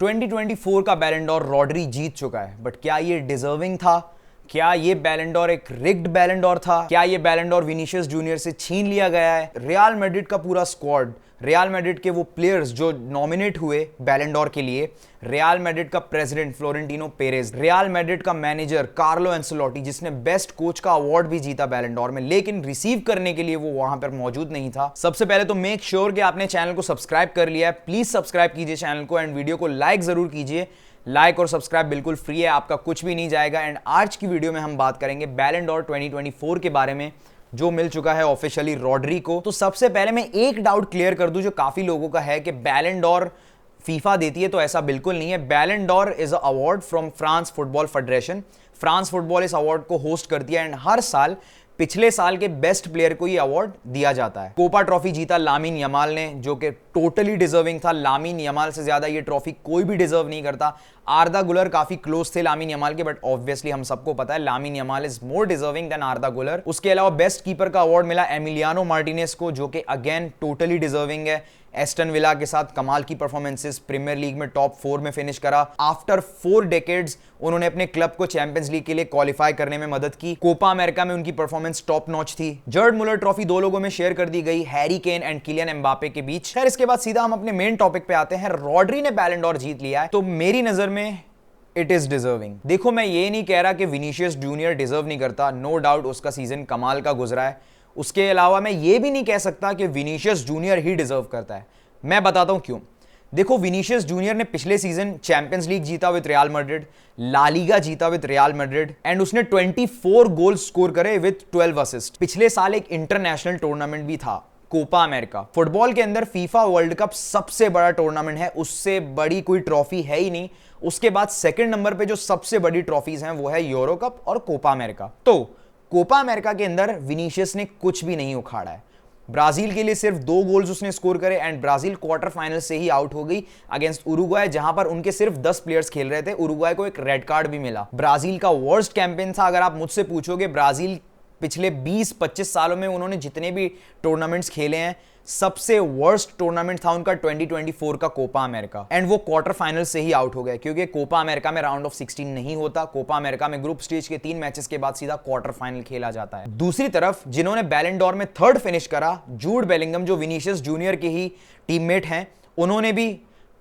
2024 का बैलन door Rodri जीत चुका है, बट क्या ये डिजर्विंग था? क्या ये बैलन डोर एक रिग्ड बैलन डोर था? क्या ये बैलन डोर विनीशियस जूनियर से छीन लिया गया है? रियल मैड्रिड का पूरा स्क्वाड, रियल मैड्रिड के वो प्लेयर्स जो नॉमिनेट हुए बैलन डोर के लिए, रियल मैड्रिड का president Florentino Perez, real Madrid का मैनेजर कार्लो एंसेलोटी जिसने बेस्ट कोच का अवार्ड भी जीता बैलन डोर में, लेकिन रिसीव करने के लिए वो वहां पर मौजूद नहीं था। सबसे पहले तो मेक श्योर कि आपने चैनल को सब्सक्राइब कर लिया है। प्लीज सब्सक्राइब कीजिए चैनल को एंड वीडियो को लाइक जरूर कीजिए। लाइक और सब्सक्राइब बिल्कुल फ्री है, आपका कुछ भी नहीं जाएगा। एंड आज की वीडियो में हम बात करेंगे बैलन डोर 2024 के बारे में, जो मिल चुका है ऑफिशियली रॉड्री को। तो सबसे पहले मैं एक डाउट क्लियर कर दूं जो काफी लोगों का है कि बैलन डोर फीफा देती है, तो ऐसा बिल्कुल नहीं है। बैलन door is a award from France football federation. France football इस अवार्ड को होस्ट करती है एंड हर साल पिछले साल के बेस्ट प्लेयर को ये अवार्ड दिया जाता है। कोपा ट्रॉफी जीता लामिन यमाल ने, जो कि टोटली डिजर्विंग था। लामिन यमाल से ज्यादा ये ट्रॉफी कोई भी डिजर्व नहीं करता। आर्दा गुलर काफी क्लोज थे लामिन यमाल के, बट ऑब्वियसली हम सबको पता है Lamine Yamal is more deserving than Arda Guler. उसके अलावा बेस्ट कीपर का अवार्ड मिला एमिलियानो मार्टिनेज को, जो कि अगेन टोटली डिजर्विंग है। एस्टन विला के साथ कमाल की परफॉर्मेंसेस, प्रीमियर लीग में टॉप 4 में फिनिश करा। आफ्टर 4 डेकेड्स उन्होंने अपने क्लब को चैंपियंस लीग के लिए क्वालिफाई करने में मदद की। कोपा अमेरिका में उनकी परफॉर्मेंस टॉप नॉच थी। जर्ड मुलर ट्रॉफी 2 लोगों में शेयर कर दी गई, Harry Kane and Kylian Mbappe के बीच। खैर इसके बाद सीधा हम अपने मेन टॉपिक पे आते हैं। रॉड्री ने बैलन डोर जीत लिया है, तो मेरी नजर में इट इज डिजर्विंग। देखो, मैं ये नहीं कह रहा कि विनीशियस जूनियर डिजर्व नहीं करता, नो डाउट उसका सीजन कमाल का गुजरा है। उसके अलावा मैं ये भी नहीं कह सकता कि विनीशियस जूनियर ही डिजर्व करता है। मैं बताता हूं क्यों। देखो, विनीशियस जूनियर ने पिछले सीजन चैंपियंस लीग जीता with Real Madrid, La Liga जीता विद रियल मैड्रिड एंड उसने 24 गोल स्कोर करे विद 12 असिस्ट। पिछले साल एक इंटरनेशनल टूर्नामेंट भी था, कोपा अमेरिका। फुटबॉल के अंदर फीफा वर्ल्ड कप सबसे बड़ा टूर्नामेंट है, उससे बड़ी कोई ट्रॉफी है ही नहीं। उसके बाद सेकंड नंबर पे जो सबसे बड़ी ट्रॉफीज हैं वो है यूरो कप और कोपा अमेरिका। तो कोपा अमेरिका के अंदर विनीशियस ने कुछ भी नहीं उखाड़ा है। ब्राजील के लिए सिर्फ 2 गोल्स उसने स्कोर करे एंड ब्राजील क्वार्टर फाइनल से ही आउट हो गई अगेंस्ट उरुग्वाय, जहां पर उनके सिर्फ 10 प्लेयर्स खेल रहे थे। उरुग्वाय को एक रेड कार्ड भी मिला। ब्राजील का वर्स्ट कैंपेन था। अगर आप मुझसे पूछोगे, ब्राजील पिछले 20-25 सालों में उन्होंने जितने भी टूर्नामेंट्स खेले हैं, सबसे वर्स्ट टूर्नामेंट था उनका 2024 का कोपा अमेरिका एंड वो क्वार्टर फाइनल से ही आउट हो गए, क्योंकि कोपा अमेरिका में राउंड ऑफ 16 नहीं होता। कोपा अमेरिका में ग्रुप स्टेज के 3 मैचेस के बाद सीधा क्वार्टर फाइनल खेला जाता है। दूसरी तरफ जिन्होंने बैलन डोर में 3rd फिनिश करा, जूड बेलिंगम, जो विनीशियस जूनियर के ही टीममेट हैं, उन्होंने भी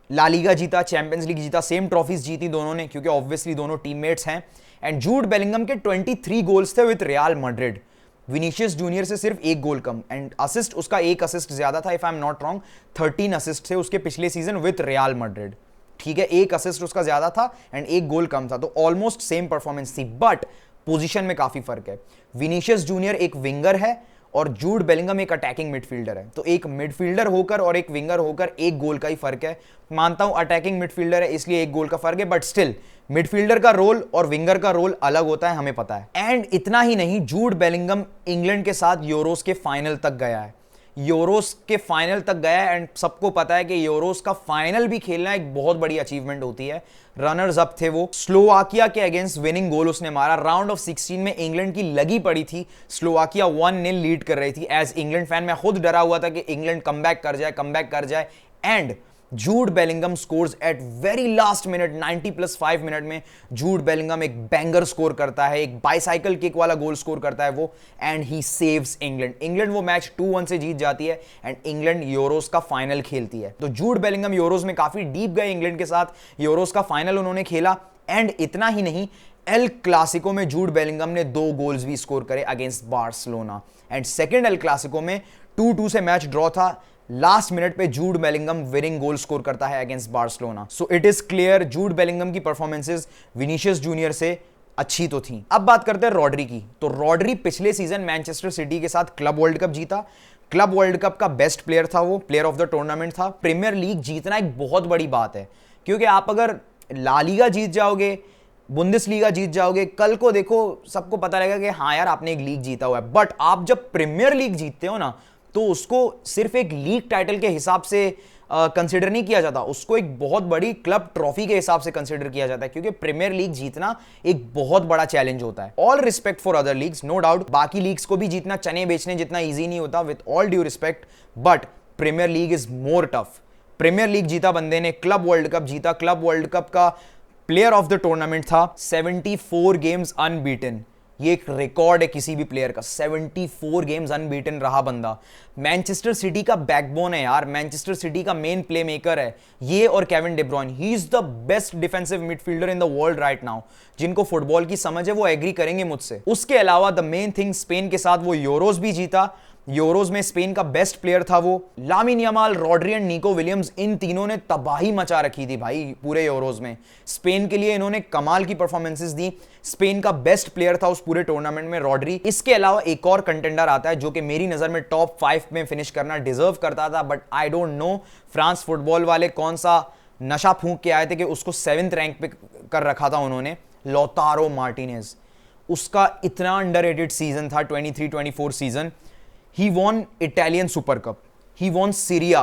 ला लीगा जीता, चैंपियंस लीग जीता, सेम ट्रॉफीज जीती दोनों ने, क्योंकि ऑब्वियसली दोनों टीममेट्स हैं। एंड जूड बेलिंगम के 23 गोल्स थे with Real Madrid, Vinicius junior से सिर्फ 1 गोल कम। एंड असिस्ट उसका 1 असिस्ट ज्यादा था, if I am not wrong 13 assist थे उसके पिछले सीजन विद रियल मैड्रिड। ठीक है, 1 असिस्ट उसका ज्यादा था एंड 1 गोल कम था, तो ऑलमोस्ट सेम परफॉर्मेंस थी, बट पोजीशन में काफी फर्क है। विनीशियस जूनियर एक विंगर है और जूड बेलिंगम एक अटैकिंग मिडफील्डर है। तो एक मिडफील्डर होकर और एक विंगर होकर 1 गोल का ही फर्क है। मानता हूं अटैकिंग मिडफील्डर है इसलिए 1 गोल का फर्क है, बट स्टिल मिडफील्डर का रोल और विंगर का रोल अलग होता है, हमें पता है। एंड इतना ही नहीं, जूड बेलिंगम इंग्लैंड के साथ यूरोस के फाइनल तक गया है। यूरोस के फाइनल तक गया है एंड सबको पता है कि यूरोस का फाइनल भी खेलना एक बहुत बड़ी अचीवमेंट होती है। रनर्स अप थे वो। स्लोवाकिया के अगेंस्ट विनिंग गोल उसने मारा। राउंड ऑफ 16 में इंग्लैंड की लगी पड़ी थी, स्लोवाकिया 1-0 लीड कर रही थी। एज इंग्लैंड फैन मैं खुद डरा हुआ था कि इंग्लैंड कमबैक कर जाए and Jude Bellingham scores at very last minute, 90+5 minute में जूड बेलिंगम एक बैंगर स्कोर करता है, एक बाइसाइकिल किक वाला गोल स्कोर करता है वो, and he saves England. England वो मैच 2-1 से जीत जाती है एंड इंग्लैंड यूरोस का फाइनल खेलती है। तो जूड बेलिंगम यूरोस में काफी डीप गए इंग्लैंड के साथ, यूरोस का फाइनल उन्होंने खेला। एंड इतना ही नहीं, एल क्लासिको में जूड बेलिंगम ने 2 गोल्स भी स्कोर करे against Barcelona and second El Clasico में 2-2 से मैच ड्रॉ था। लास्ट मिनट पे Jude Bellingham winning goal score करता है against Barcelona. So it is clear Jude Bellingham की परफॉर्मेंसेस विनीशियस जूनियर से अच्छी तो थी। अब बात करते हैं रॉड्री की। तो रॉड्री पिछले सीजन मैनचेस्टर सिटी के साथ क्लब वर्ल्ड कप जीता। क्लब वर्ल्ड कप का बेस्ट प्लेयर था वो, प्लेयर ऑफ द टूर्नामेंट था। प्रीमियर लीग जीतना एक बहुत बड़ी बात है, क्योंकि आप अगर ला लीगा जीत जाओगे, बुंदेसलीगा जीत जाओगे, कल को देखो सबको पता लगेगा कि हाँ यार आपने एक लीग जीता हुआ है। बट आप जब प्रीमियर लीग जीतते हो ना, तो उसको सिर्फ एक लीग टाइटल के हिसाब से कंसिडर नहीं किया जाता, उसको एक बहुत बड़ी क्लब ट्रॉफी के हिसाब से कंसिडर किया जाता है, क्योंकि प्रीमियर लीग जीतना एक बहुत बड़ा चैलेंज होता है। All respect for other leagues, no doubt बाकी लीग्स को भी जीतना चने बेचने जितना ईजी नहीं होता, with all due respect, but Premier League is more tough. Premier League जीता बंदे ने, क्लब वर्ल्ड कप जीता, क्लब वर्ल्ड कप का प्लेयर ऑफ द टूर्नामेंट था, 74 गेम्स अनबीटन। ये एक रिकॉर्ड है किसी भी प्लेयर का, 74 गेम्स अनबीटन रहा बंदा। मैनचेस्टर सिटी का बैकबोन है यार, मैनचेस्टर सिटी का मेन प्ले मेकर है ये और Kevin De ब्रुयने। He is the best defensive midfielder in the world right now. जिनको फुटबॉल की समझ है वो एग्री करेंगे मुझसे। उसके अलावा द मेन थिंग, स्पेन के साथ वो यूरोज भी जीता। यूरोज में स्पेन का बेस्ट प्लेयर था वो। Lamine Yamal, Rodri and Nico Williams, इन तीनों ने तबाही मचा रखी थी भाई पूरे यूरोज में। स्पेन के लिए इन्होंने कमाल की परफॉर्मेंसेस दी। स्पेन का बेस्ट प्लेयर था उस पूरे टूर्नामेंट में रॉड्री। इसके अलावा एक और कंटेंडर आता है जो कि मेरी नजर में टॉप 5 में फिनिश करना डिजर्व करता था, but I don't no France football वाले कौन सा नशा फूंक के आए थे कि उसको 7th रैंक पे कर रखा था उन्होंने। लौतारो मार्टिनेज, उसका इतना अंडररेटेड सीजन था 23-24 season. He won Italian super cup, he won Syria.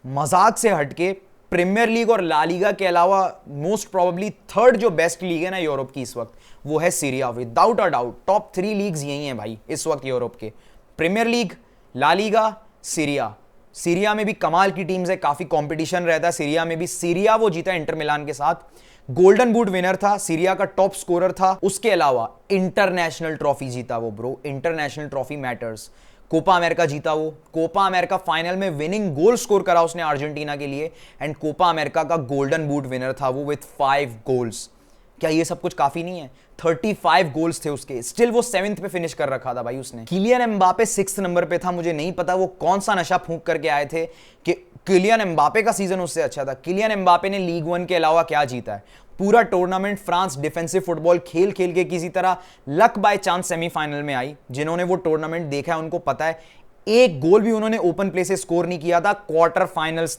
मजाक से हटके प्रीमियर लीग और ला लीगा के अलावा मोस्ट प्रोबेबली थर्ड जो बेस्ट लीग है ना यूरोप की इस वक्त, वो है Serie A. Without a doubt top 3 leagues यही हैं भाई इस वक्त यूरोप के, Premier League, La Liga, Serie A. Serie A में भी कमाल की टीम्स है, काफी कंपटीशन रहता है सीरिया में भी। सीरिया वो जीता इंटर मिलान के साथ, गोल्डन बूट विनर था, सीरिया का टॉप स्कोरर था। उसके अलावा इंटरनेशनल ट्रॉफी जीता वो bro, international trophy matters. Copa America जीता वो, कोपा अमेरिका फाइनल में विनिंग गोल स्कोर करा उसने अर्जेंटीना के लिए, एंड कोपा अमेरिका का गोल्डन बूट विनर था वो विथ 5 गोल्स। क्या ये सब कुछ काफी नहीं है? 35 गोल्स थे उसके, स्टिल वो 7th पे फिनिश कर रखा था भाई उसने। किलियन एम्बापे 6th नंबर पे था। मुझे नहीं पता वो कौन सा नशा फूंक करके आए थे कि किलियन एम्बापे का सीजन उससे अच्छा था। किलियन एम्बापे ने लीग 1 के अलावा क्या जीता है? पूरा टूर्नामेंट फ्रांस डिफेंसिव फुटबॉल खेल खेल के किसी तरह लक बाय चांस सेमीफाइनल में आई। जिन्होंने वो टूर्नामेंट देखा है उनको पता है, एक गोल भी उन्होंने ओपन प्ले से स्कोर नहीं किया था क्वार्टर फाइनल्स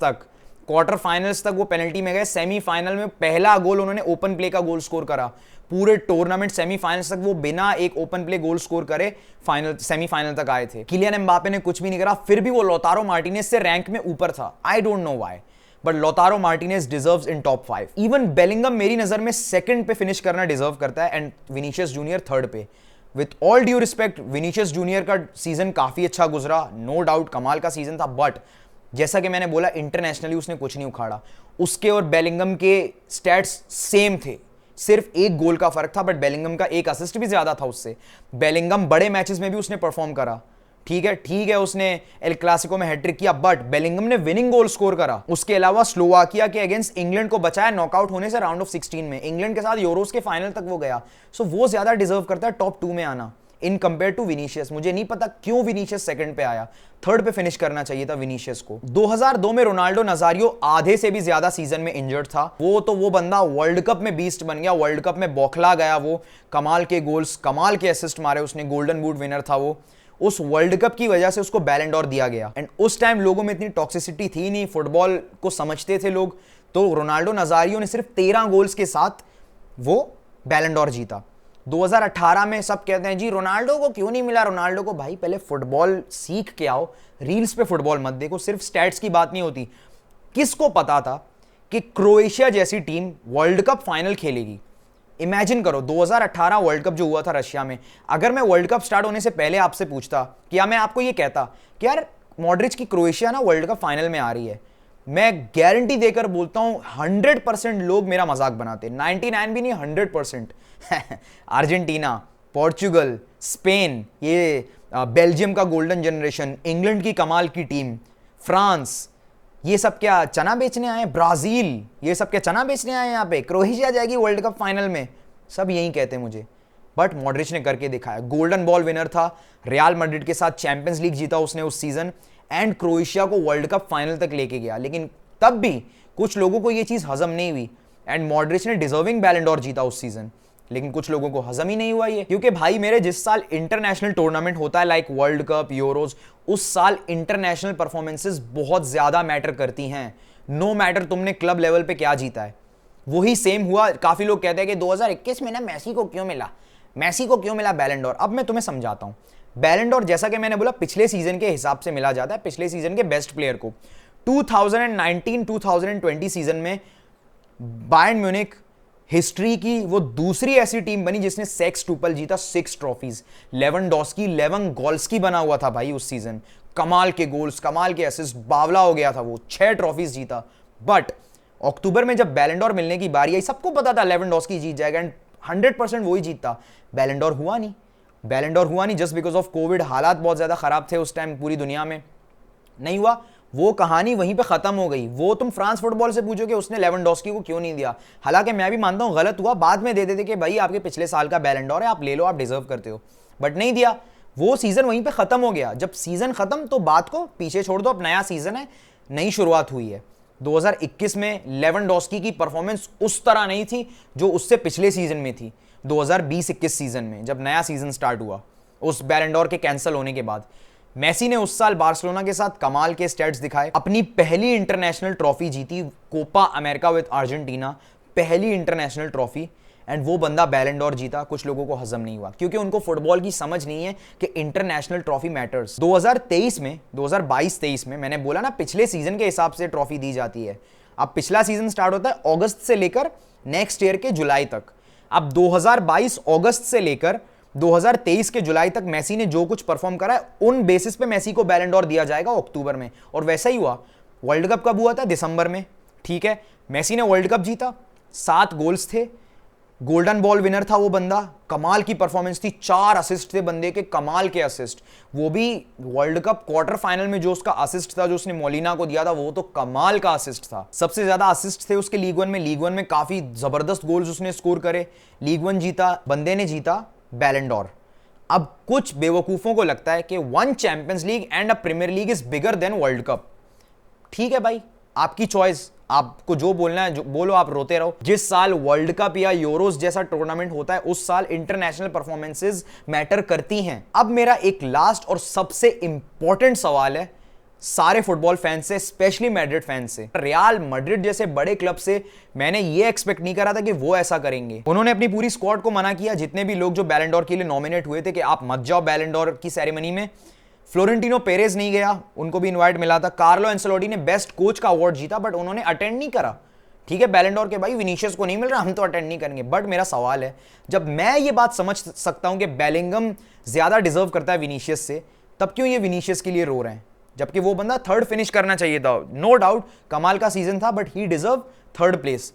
तक वो पेनल्टी में गए। सेमीफाइनल में पहला गोल उन्होंने ओपन प्ले का गोल स्कोर करा। पूरे टूर्नामेंट सेमीफाइनल्स तक वो बिना एक ओपन प्ले गोल स्कोर करे सेमीफाइनल तक आए थे। किलियन एम्बापे ने कुछ भी नहीं करा, फिर भी वो लौतारो मार्टिनेज से रैंक में ऊपर था। I don't know why, but Lautaro Martinez deserves in top 5। Even Bellingham मेरी नजर में 2nd पे फिनिश करना डिजर्व करता है, एंड विनीशियस जूनियर 3rd पे। With all due respect, Vinicius junior का सीजन काफी अच्छा गुजरा, नो डाउट कमाल का सीजन था, बट जैसा कि मैंने बोला इंटरनेशनली उसने कुछ नहीं उखाड़ा। उसके और बेलिंगम के स्टैट्स सेम थे, सिर्फ एक गोल का फर्क था, बट बेलिंगम का एक असिस्ट भी ज्यादा था उससे। बेलिंगम बड़े मैचेस में भी उसने परफॉर्म करा, ठीक है उसने एल क्लासिको में हैट्रिक किया, बट बेलिंगम ने विनिंग गोल स्कोर करा। उसके अलावा स्लोवाकिया के अगेंस्ट इंग्लैंड को बचाया नॉकआउट होने से राउंड ऑफ 16 में। इंग्लैंड के साथ यूरोस के फाइनल तक वो गया, सो वो ज्यादा डिजर्व करता है टॉप 2 में आना इन कंपेयर टू विनीशियस। मुझे नहीं पता क्यों विनीशियस 2nd पे आया, 3rd पे फिनिश करना चाहिए था विनीशियस को। 2002 में रोनाल्डो नजारियो आधे से भी ज्यादा सीजन में इंजर्ड था। वो बंदा वर्ल्ड कप में बीस्ट बन गया, वर्ल्ड कप में बौखला गया वो। कमाल के गोल्स, कमाल के असिस्ट मारे उसने, गोल्डन बूट विनर था वो। उस वर्ल्ड कप की वजह से उसको बैलन डोर दिया गया, एंड उस टाइम लोगों में इतनी टॉक्सिसिटी थी नहीं, फुटबॉल को समझते थे लोग, तो रोनाल्डो नजारियो ने सिर्फ 13 गोल्स के साथ वो बैलन डोर जीता। 2018 में सब कहते हैं जी रोनाल्डो को क्यों नहीं मिला, रोनाल्डो को। भाई पहले फुटबॉल सीख के आओ, रील्स पे फुटबॉल मत देखो, सिर्फ स्टैट्स की बात नहीं होती। किसको पता था कि क्रोएशिया जैसी टीम वर्ल्ड कप फाइनल खेलेगी? इमेजिन करो 2018 वर्ल्ड कप जो हुआ था रशिया में, अगर मैं वर्ल्ड कप स्टार्ट होने से पहले आपसे पूछता, क्या मैं आपको ये कहता कि यार मॉड्रिच की क्रोएशिया ना वर्ल्ड कप फाइनल में आ रही है, मैं गारंटी देकर बोलता हूं 100% लोग मेरा मजाक बनाते। 99 भी नहीं, 100%। अर्जेंटीना, पोर्चुगल, स्पेन, ये बेल्जियम का गोल्डन जनरेशन, इंग्लैंड की कमाल की टीम, फ्रांस, ये सब क्या चना बेचने आए? ब्राजील, ये सब क्या चना बेचने आए यहाँ पे? क्रोएशिया जाएगी वर्ल्ड कप फाइनल में, सब यही कहते हैं मुझे, बट मॉड्रिच ने करके दिखाया। गोल्डन बॉल विनर था, रियल मैड्रिड के साथ चैंपियंस लीग जीता उसने उस सीजन, एंड क्रोएशिया को वर्ल्ड कप फाइनल तक लेके गया। लेकिन तब भी कुछ लोगों को ये चीज हजम नहीं हुई, एंड मॉड्रिच ने डिजर्विंग बैलन डोर जीता उस सीजन, लेकिन कुछ लोगों को हजम ही नहीं हुआ ये। क्योंकि भाई मेरे जिस साल इंटरनेशनल टूर्नामेंट होता है लाइक वर्ल्ड कप, यूरोज, उस साल इंटरनेशनल परफॉर्मेंसेस बहुत ज्यादा मैटर करती हैं, नो मैटर तुमने क्लब लेवल पे क्या जीता है। वही सेम हुआ। काफी लोग कहते हैं कि 2021 में ना मेसी को क्यों मिला बैलन डोर। अब मैं तुम्हें समझाता हूं। बैलन डोर जैसा कि मैंने बोला पिछले सीजन के हिसाब से मिला जाता है, पिछले सीजन के बेस्ट प्लेयर को। 2019-2020 सीजन में बायर्न म्यूनिख हिस्ट्री की वो दूसरी ऐसी टीम बनी जिसने सेक्सटुपल जीता, 6 ट्रॉफीज। लेवेंडोस्की, लेवेंगोल्स्की बना हुआ था भाई उस सीजन, कमाल के गोल्स, कमाल के असिस्ट, बावला हो गया था वो, 6 ट्रॉफीज जीता। बट अक्टूबर में जब बैलेंडोर मिलने की बारी आई, सबको पता था लेवेंडोस्की जीत जाएगा एंड 100% वही जीतता। बैलेंडोर हुआ नहीं, बैलेंडोर हुआ नहीं जस्ट बिकॉज ऑफ कोविड। हालात बहुत ज्यादा खराब थे उस टाइम पूरी दुनिया में, नहीं हुआ। वो कहानी वहीं पे खत्म हो गई। वो तुम फ्रांस फुटबॉल से पूछो कि उसने लेवेंडोस्की को क्यों नहीं दिया, हालांकि मैं भी मानता हूं गलत हुआ, बाद में दे देते कि भाई आपके पिछले साल का बैलेंडोर है, आप ले लो, आप डिजर्व करते हो, बट नहीं दिया। वो सीजन वहीं पे खत्म हो गया। जब सीजन खत्म तो बात को पीछे छोड़ दो, अब नया सीजन है, नई शुरुआत हुई है। 2021 में लेवेंडोस्की की परफॉर्मेंस उस तरह नहीं थी जो उससे पिछले सीजन में थी, 2020-21 सीजन में जब नया सीजन स्टार्ट हुआ उस बैलेंडोर के कैंसिल होने के बाद। मेसी ने उस साल बार्सिलोना के साथ कमाल के स्टैट्स दिखाए, अपनी पहली इंटरनेशनल ट्रॉफी जीती, कोपा अमेरिका विद अर्जेंटीना, पहली इंटरनेशनल ट्रॉफी, एंड वो बंदा बैलेंडोर जीता। कुछ लोगों को हजम नहीं हुआ क्योंकि उनको फुटबॉल की समझ नहीं है कि इंटरनेशनल ट्रॉफी मैटर्स। 2023 में, 2022-23 में मैंने बोला ना, पिछले सीजन के हिसाब से ट्रॉफी दी जाती है। अब पिछला सीजन स्टार्ट होता है अगस्त से लेकर नेक्स्ट ईयर के जुलाई तक। अब 2022 अगस्त से लेकर 2023 के जुलाई तक मेसी ने जो कुछ परफॉर्म करा है, उन बेसिस पे मेसी को बैलेंडोर दिया जाएगा अक्टूबर में। और वैसा ही हुआ। वर्ल्ड कप कब हुआ था? दिसंबर में, ठीक है। मेसी ने वर्ल्ड कप जीता, 7 गोल्स थे, गोल्डन बॉल विनर था वो बंदा, कमाल की परफॉर्मेंस थी, 4 असिस्ट थे बंदे के, कमाल के असिस्ट। वो भी वर्ल्ड कप क्वार्टर फाइनल में जो उसका असिस्ट था, जो उसने मोलिना को दिया था, वो तो कमाल का असिस्ट था। सबसे ज्यादा असिस्ट थे उसके लीग वन में। लीग वन में काफी जबरदस्त गोल्स उसने स्कोर करे, लीग वन जीता, बंदे ने जीता बैलेंडोर। अब कुछ बेवकूफों को लगता है कि one Champions League and a Premier League is bigger than World Cup. ठीक है भाई, आपकी चॉइस, आपको जो बोलना है जो बोलो, आप रोते रहो। जिस साल वर्ल्ड कप या यूरोस जैसा टूर्नामेंट होता है, उस साल इंटरनेशनल परफॉर्मेंसेस मैटर करती हैं। अब मेरा एक लास्ट और सबसे इंपॉर्टेंट सवाल है सारे फुटबॉल फैंस से, स्पेशली मैड्रिड फैंस से। रियल मैड्रिड जैसे बड़े क्लब से मैंने ये एक्सपेक्ट नहीं करा था कि वो ऐसा करेंगे। उन्होंने अपनी पूरी स्क्वाड को मना किया, जितने भी लोग जो बैलेंडोर के लिए नॉमिनेट हुए थे, कि आप मत जाओ बैलेंडोर की सेरेमनी में। फ्लोरेंटिनो पेरेज नहीं गया, उनको भी इनवाइट मिला था। कार्लो एंसेलोटी ने बेस्ट कोच का अवार्ड जीता, बट उन्होंने अटेंड नहीं करा। ठीक है, बैलेंडोर के भाई विनीशियस को नहीं मिल रहा, हम तो अटेंड नहीं करेंगे। बट मेरा सवाल है, जब मैं ये बात समझ सकता हूं कि बेलिंगम ज्यादा डिजर्व करता है विनीशियस से, तब क्यों ये विनीशियस के लिए रो रहे हैं? जबकि वो बंदा 3rd फिनिश करना चाहिए था। नो डाउट कमाल का सीजन था, but he deserve 3rd place.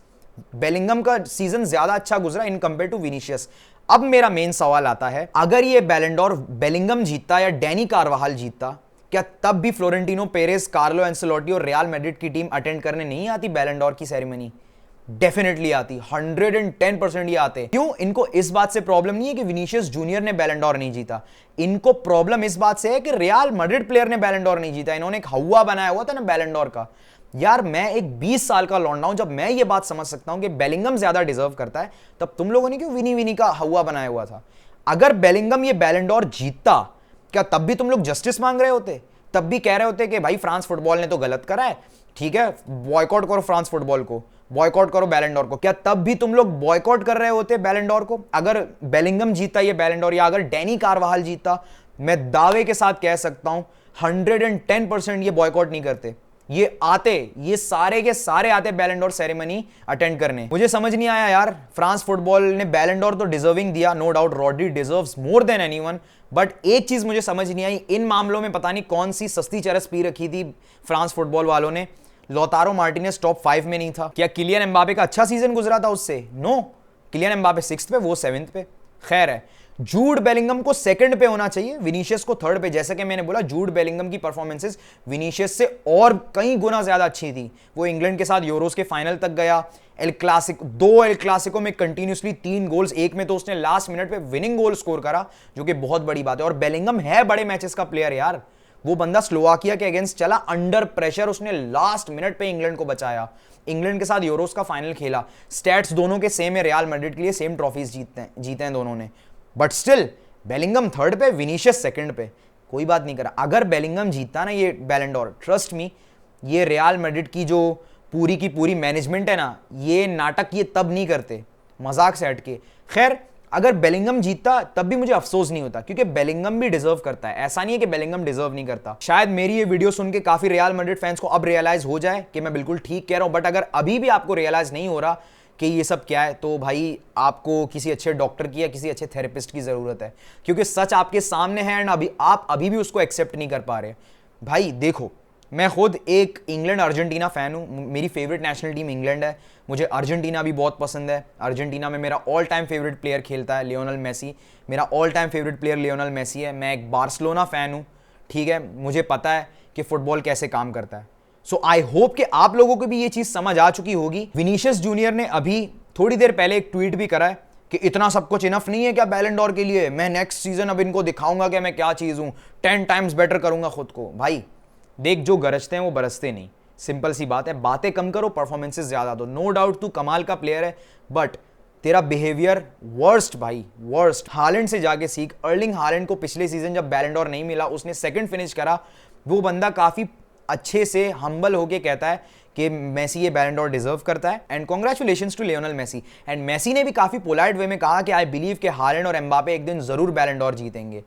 Bellingham का सीजन ज्यादा अच्छा गुजरा इन कंपेयर टू विनीशियस। अब मेरा मेन सवाल आता है, अगर ये बैलेंडोर बेलिंगम जीतता या डैनी कार्वाहाल जीतता, क्या तब भी फ्लोरेंटिनो पेरेज, कार्लो एंसेलोटी और रियल मैड्रिड की टीम अटेंड करने नहीं आती बैलेंडोर की सेरेमनी? डेफिनेटली आती, 110% ये आते। क्यों? इनको इस बात से प्रॉब्लम नहीं है कि विनीशियस जूनियर ने बैलेंडोर नहीं जीता, इनको प्रॉब्लम इस बात से है कि रियल मैड्रिड प्लेयर ने बैलेंडोर नहीं जीता। इन्होंने एक हवा बनाया हुआ था ना बैलेंडोर का। यार मैं एक 20 साल का लौंडा हूं, जब मैं ये बात समझ सकता हूं कि बेलिंगम ज्यादा डिजर्व करता है, तब तुम लोगों ने क्यों विनी विनी का हवा बनाया हुआ था? अगर बेलिंगम ये बैलेंडोर जीतता, क्या तब भी तुम लोग जस्टिस मांग रहे होते? तब भी कह रहे होते कि भाई फ्रांस फुटबॉल ने तो गलत करा है, ठीक है, बॉयकॉट करो फ्रांस फुटबॉल को, बॉयकॉट करो बैलेंडोर को? क्या तब भी तुम लोग बॉयकॉट कर रहे होते बैलेंडोर को? अगर बेलिंगम जीता ये बैलेंडोर, या अगर डैनी कार्वाहाल जीता, मैं दावे के साथ कह सकता हूं 110% ये बॉयकॉट नहीं करते। ये आते, ये सारे के सारे आते बैलेंडोर सेरेमनी अटेंड करने। मुझे समझ नहीं आया यार, फ्रांस फुटबॉल ने बैलेंडोर तो डिजर्विंग दिया, no doubt Rodri deserves more than anyone, but एक चीज मुझे समझ नहीं आई, इन मामलों में पता नहीं कौन सी सस्ती चरस पी रखी थी फ्रांस फुटबॉल वालों ने। लौतारो मार्टिनेज टॉप 5 में नहीं था। क्या किलियन एम्बापे का अच्छा सीजन गुजरा था उससे? नो, किलियन एम्बापे 6th पे, वो 7th पे। खैर है, जूड बेलिंगम को 2nd पे होना चाहिए, विनीशियस को 3rd पे। जैसे कि मैंने बोला, जूड बेलिंगम की परफॉर्मेंसेस विनीशियस से और कई गुना ज्यादा अच्छी थी। वो इंग्लैंड के साथ यूरोस के फाइनल तक गया, दो एल क्लासिको में कंटिन्यूसली 3 गोल्स, एक में तो उसने लास्ट मिनट पे विनिंग गोल स्कोर करा, जो कि बहुत बड़ी बात है। और बेलिंगम है बड़े मैचेस का प्लेयर यार, वो बंदा स्लोवाकिया के अगेंस्ट चला अंडर प्रेशर, उसने लास्ट मिनट पे इंग्लैंड को बचाया, इंग्लैंड के साथ यूरोस का फाइनल खेला। स्टैट्स दोनों के सेम है, रियल मैड्रिड के लिए सेम ट्रॉफीज जीते हैं दोनों ने, बट स्टिल बेलिंगम 3rd पे, विनीशियस 2nd पे। कोई बात नहीं करा। अगर बेलिंगम जीतता ना ये बैलेंडोर, ट्रस्ट मी, ये रियल मैड्रिड की जो पूरी की पूरी मैनेजमेंट है ना, ये नाटक ये तब नहीं करते, मजाक से हटके। खैर, अगर बेलिंगम जीतता तब भी मुझे अफसोस नहीं होता, क्योंकि बेलिंगम भी डिजर्व करता है। ऐसा नहीं है कि बेलिंगम डिजर्व नहीं करता। शायद मेरी ये वीडियो सुन के काफी रियल मैड्रिड फैंस को अब रियलाइज हो जाए कि मैं बिल्कुल ठीक कह रहा हूं, बट अगर अभी भी आपको रियलाइज नहीं हो रहा कि ये सब क्या है, तो भाई आपको किसी अच्छे डॉक्टर की या किसी अच्छे थेरेपिस्ट की ज़रूरत है, क्योंकि सच आपके सामने है एंड आप अभी भी उसको एक्सेप्ट नहीं कर पा रहे। भाई देखो, मैं खुद एक इंग्लैंड अर्जेंटीना फ़ैन हूँ, मेरी फेवरेट नेशनल टीम इंग्लैंड है, मुझे अर्जेंटीना भी बहुत पसंद है। अर्जेंटीना में मेरा ऑल टाइम फेवरेट प्लेयर खेलता है लियोनल मेसी, मेरा all time favourite player Lionel Messi है। मैं एक बार्सिलोना फ़ैन हूँ, ठीक है, मुझे पता है कि फुटबॉल कैसे काम करता है। सो आई होप कि आप लोगों को भी ये चीज़ समझ आ चुकी होगी। विनीशियस जूनियर ने अभी थोड़ी देर पहले एक ट्वीट भी करा है कि इतना सब कुछ इनफ नहीं है क्या बैलन डोर के लिए, मैं नेक्स्ट सीजन अब इनको दिखाऊंगा कि मैं क्या चीज़ हूँ, 10 टाइम्स बेटर करूंगा खुद को। भाई देख, जो गरजते हैं वो बरसते नहीं, सिंपल सी बात है। बातें कम करो, परफॉर्मेंसेस ज्यादा दो। नो डाउट तू कमाल का प्लेयर है, बट तेरा बिहेवियर वर्स्ट भाई, वर्स्ट। हालैंड से जाके सीख। अर्लिंग हालैंड को पिछले सीजन जब बैलन डोर नहीं मिला, उसने सेकंड फिनिश करा, वो बंदा काफी अच्छे से हम्बल होके कहता है कि मेसी ये बैलन डोर डिजर्व करता है, and congratulations to Lionel Messi. And Messi ने भी काफी पोलाइट वे में कहा कि आई बिलीव कि हालैंड और एम्बापे एक दिन जरूर बैलन डोर जीतेंगे।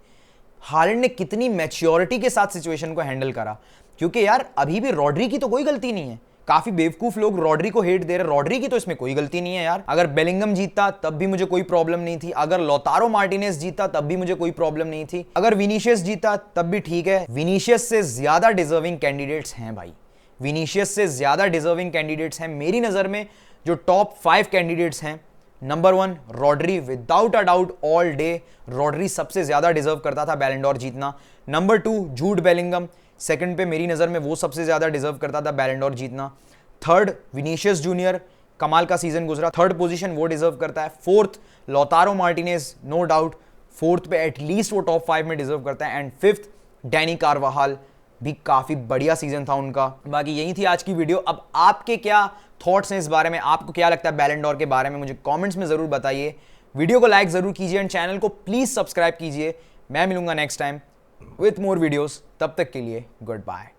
हालैंड ने कितनी मैच्योरिटी के साथ सिचुएशन को हैंडल करा, क्योंकि यार अभी भी रॉड्री की तो कोई गलती नहीं है। काफी बेवकूफ लोग रॉड्री को हेट दे रहे, रॉड्री की तो इसमें कोई गलती नहीं है यार। अगर बेलिंगम जीतता तब भी मुझे कोई प्रॉब्लम नहीं थी, अगर लौतारो मार्टिनेज जीता तब भी मुझे कोई प्रॉब्लम नहीं थी, अगर विनीशियस जीता तब भी ठीक है। विनीशियस से ज्यादा डिजर्विंग कैंडिडेट्स हैं भाई, विनीशियस से ज्यादा डिजर्विंग कैंडिडेट्स हैं मेरी नजर में। जो टॉप 5 कैंडिडेट्स हैं, number 1 Rodri, without a doubt all day Rodri सबसे ज्यादा डिजर्व करता था बैलन डोर जीतना। नंबर 2 जूड बेलिंगम, सेकंड पे मेरी नजर में वो सबसे ज्यादा डिजर्व करता था बैलन डोर जीतना। थर्ड विनीशियस जूनियर, कमाल का सीजन गुजरा, थर्ड पोजीशन वो डिजर्व करता है। Fourth Lautaro Martinez, no doubt fourth पे एटलीस्ट वो टॉप 5 में डिजर्व करता है। एंड फिफ्थ डैनी कार्वाहाल, भी काफी बढ़िया सीजन था उनका। बाकी यही थी आज की वीडियो। अब आपके क्या थॉट्स हैं इस बारे में, आपको क्या लगता है बैलन डोर के बारे में, मुझे कमेंट्स में जरूर बताइए। वीडियो को लाइक जरूर कीजिए एंड चैनल को प्लीज सब्सक्राइब कीजिए। मैं मिलूंगा next time with more videos, तब तक के लिए गुड बाय।